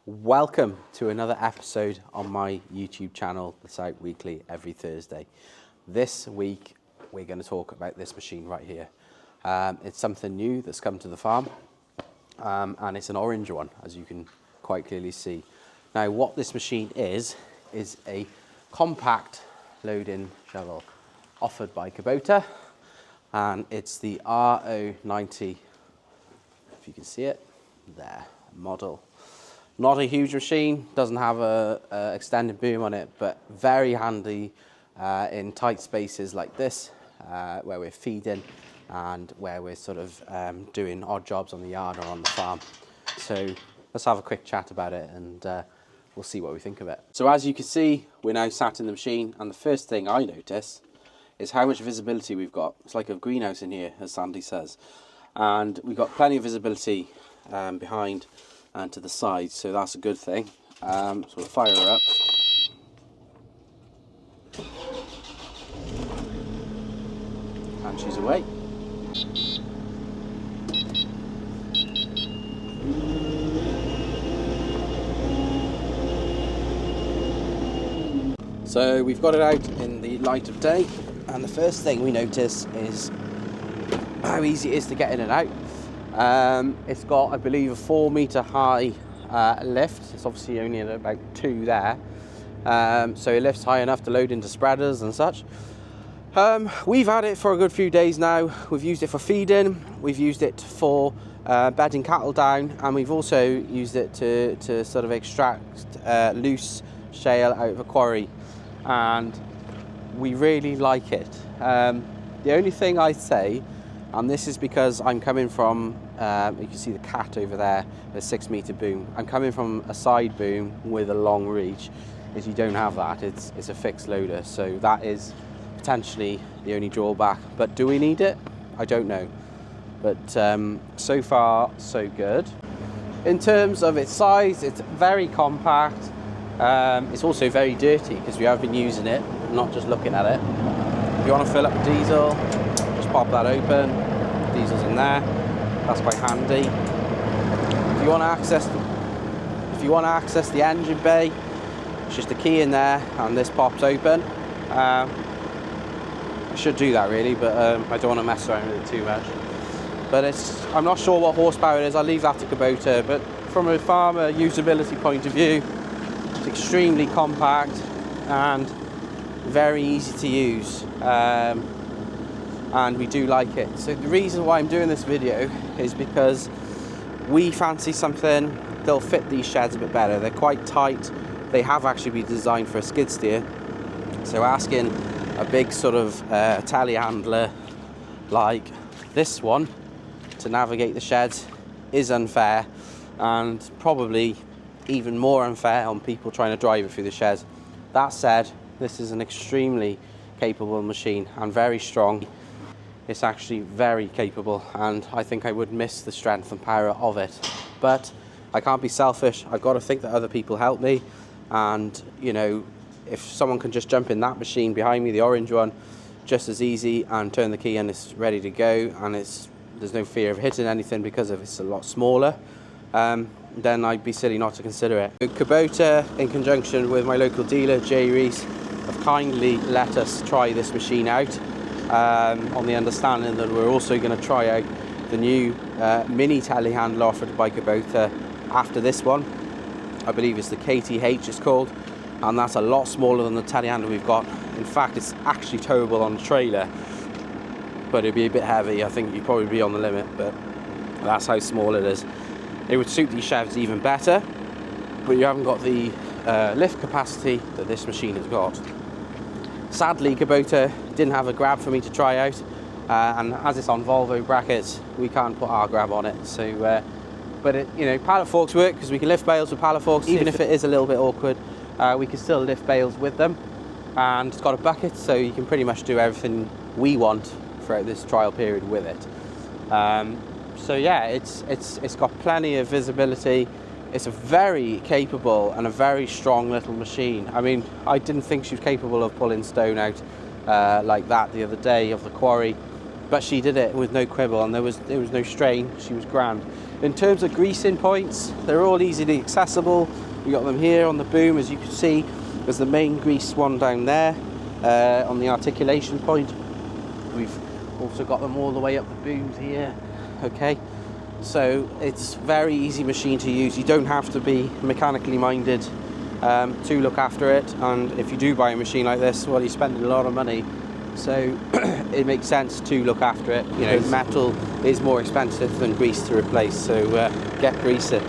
Welcome to another episode on my YouTube channel that's out weekly every Thursday. This week we're going to talk about this machine right here. It's something new that's come to the farm, and it's an orange one, as you can quite clearly see. Now what this machine is a compact loading shovel offered by Kubota, and it's the RO90, if you can see it there, model. Not a huge machine, doesn't have a extended boom on it, but very handy in tight spaces like this, where we're feeding and where we're sort of doing odd jobs on the yard or on the farm. So let's have a quick chat about it, and we'll see what we think of it. So as you can see, we're now sat in the machine, and the first thing I notice is how much visibility we've got. It's like a greenhouse in here, as Sandy says. And we've got plenty of visibility behind and to the side, so that's a good thing. So we'll fire her up. And she's away. So we've got it out in the light of day, and the first thing we notice is how easy it is to get in and out. It's got, I believe, a 4 metre high lift. It's obviously only at about 2 there, so it lifts high enough to load into spreaders and such. We've had it for a good few days now. We've used it for feeding, we've used it for bedding cattle down, and we've also used it to sort of extract loose shale out of a quarry, and we really like it. The only thing I say, and this is because I'm coming from, you can see the cat over there, a 6 metre boom. I'm coming from a side boom with a long reach, is you don't have that. It's a fixed loader, so that is potentially the only drawback. But do we need it? I don't know. But so far, so good. In terms of its size, it's very compact. It's also very dirty because we have been using it, not just looking at it. If you want to fill up diesel, just pop that open, diesel's in there, that's quite handy. If you want to access the engine bay, it's just a key in there and this pops open. I should do that really, but I don't want to mess around with it too much. But I'm not sure what horsepower it is, I'll leave that to Kubota, but from a farmer usability point of view, it's extremely compact and very easy to use. And we do like it. So the reason why I'm doing this video is because we fancy something that'll fit these sheds a bit better. They're quite tight. They have actually been designed for a skid steer. So asking a big sort of telehandler like this one to navigate the sheds is unfair, and probably even more unfair on people trying to drive it through the sheds. That said, this is an extremely capable machine and very strong. It's actually very capable, and I think I would miss the strength and power of it. But I can't be selfish. I've got to think that other people help me, and you know, if someone can just jump in that machine behind me, the orange one, just as easy, and turn the key and it's ready to go, and there's no fear of hitting anything because it's a lot smaller, then I'd be silly not to consider it. Kubota, in conjunction with my local dealer, Rees, have kindly let us try this machine out, on the understanding that we're also going to try out the new mini telehandler offered by Kubota after this one. I believe it's the KTH it's called, and that's a lot smaller than the telehandler we've got. In fact, it's actually towable on a trailer, but it'd be a bit heavy. I think you'd probably be on the limit, but that's how small it is. It would suit these sheds even better, but you haven't got the lift capacity that this machine has got. Sadly, Kubota didn't have a grab for me to try out, and as it's on Volvo brackets, we can't put our grab on it. So, but you know, pallet forks work because we can lift bales with pallet forks. Even if it is a little bit awkward, we can still lift bales with them. And it's got a bucket, so you can pretty much do everything we want throughout this trial period with it. So yeah, it's got plenty of visibility. It's a very capable and a very strong little machine. I mean, I didn't think she was capable of pulling stone out like that the other day of the quarry, but she did it with no quibble, and there was no strain. She was grand. In terms of greasing points, they're all easily accessible. We got them here on the boom, as you can see. There's the main grease one down there on the articulation point. We've also got them all the way up the booms here. Okay, so it's very easy machine to use. You don't have to be mechanically minded to look after it, and if you do buy a machine like this, well, you're spending a lot of money, so it makes sense to look after it. You know, metal is more expensive than grease to replace, so get greasing.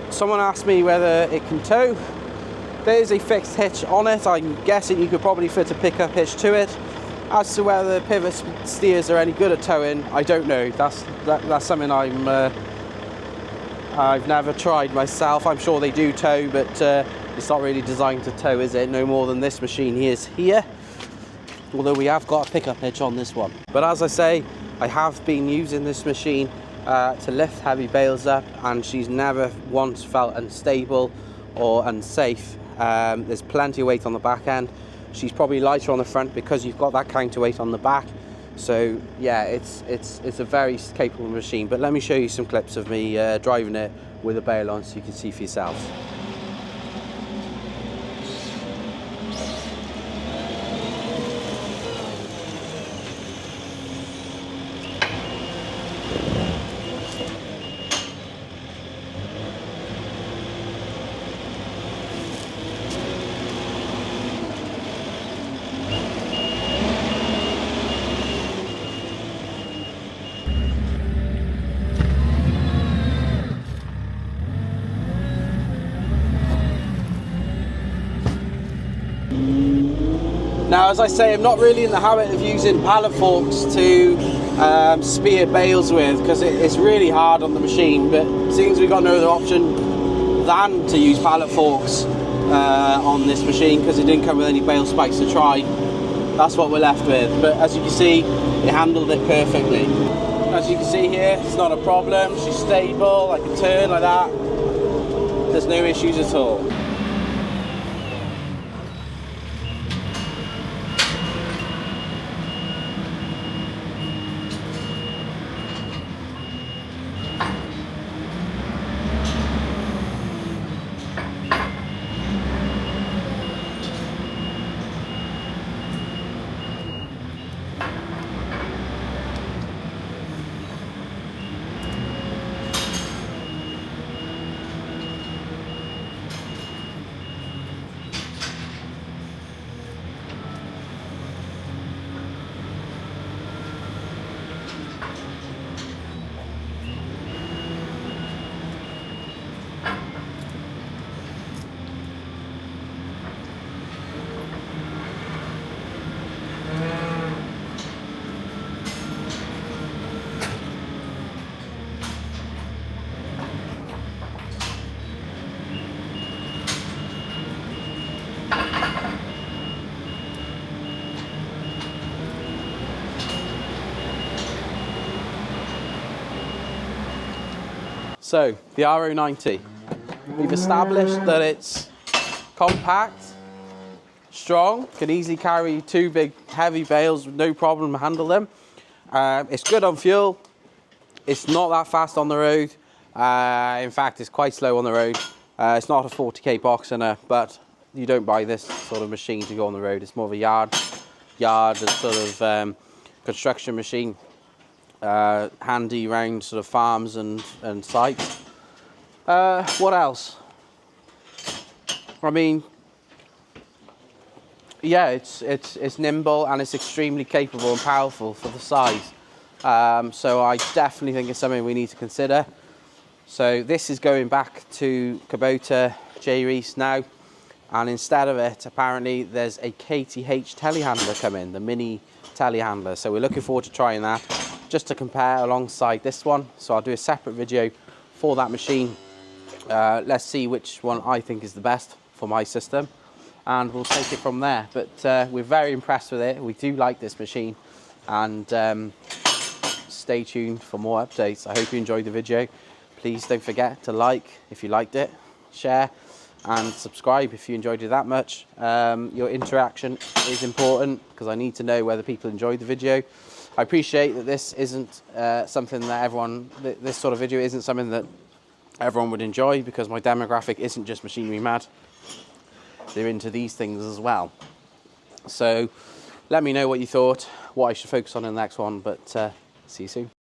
Someone asked me whether it can tow. There's a fixed hitch on it. I'm guessing you could probably fit a pickup hitch to it. As to whether the pivot steers are any good at towing, I don't know. That's something I've never tried myself. I'm sure they do tow, but it's not really designed to tow, is it? No more than this machine is here. Although we have got a pickup hitch on this one. But as I say, I have been using this machine to lift heavy bales up, and she's never once felt unstable or unsafe. There's plenty of weight on the back end. She's probably lighter on the front because you've got that counterweight on the back. So yeah, it's a very capable machine. But let me show you some clips of me driving it with a bale on so you can see for yourselves. Now, as I say, I'm not really in the habit of using pallet forks to spear bales with, because it's really hard on the machine, but seeing as we've got no other option than to use pallet forks on this machine, because it didn't come with any bale spikes to try, that's what we're left with. But as you can see, it handled it perfectly. As you can see here, it's not a problem. She's stable. I can turn like that. There's no issues at all. So, the RO90. We've established that it's compact, strong, can easily carry two big heavy bales with no problem to handle them. It's good on fuel. It's not that fast on the road. In fact, it's quite slow on the road. It's not a 40k box but you don't buy this sort of machine to go on the road. It's more of a yard sort of construction machine. Handy around sort of farms and sites. What else? I mean, yeah, it's nimble and it's extremely capable and powerful for the size. So I definitely think it's something we need to consider. So this is going back to Kubota Rees now, and instead of it, apparently there's a KTH telehandler coming, the mini telehandler. So we're looking forward to trying that, just to compare alongside this one. So I'll do a separate video for that machine. Let's see which one I think is the best for my system, and we'll take it from there. But we're very impressed with it. We do like this machine, and stay tuned for more updates. I hope you enjoyed the video. Please don't forget to like if you liked it, share and subscribe if you enjoyed it that much. Your interaction is important because I need to know whether people enjoyed the video. I appreciate that this isn't something that everyone, this sort of video isn't something that everyone would enjoy, because my demographic isn't just machinery mad. They're into these things as well. So let me know what you thought, what I should focus on in the next one, but see you soon.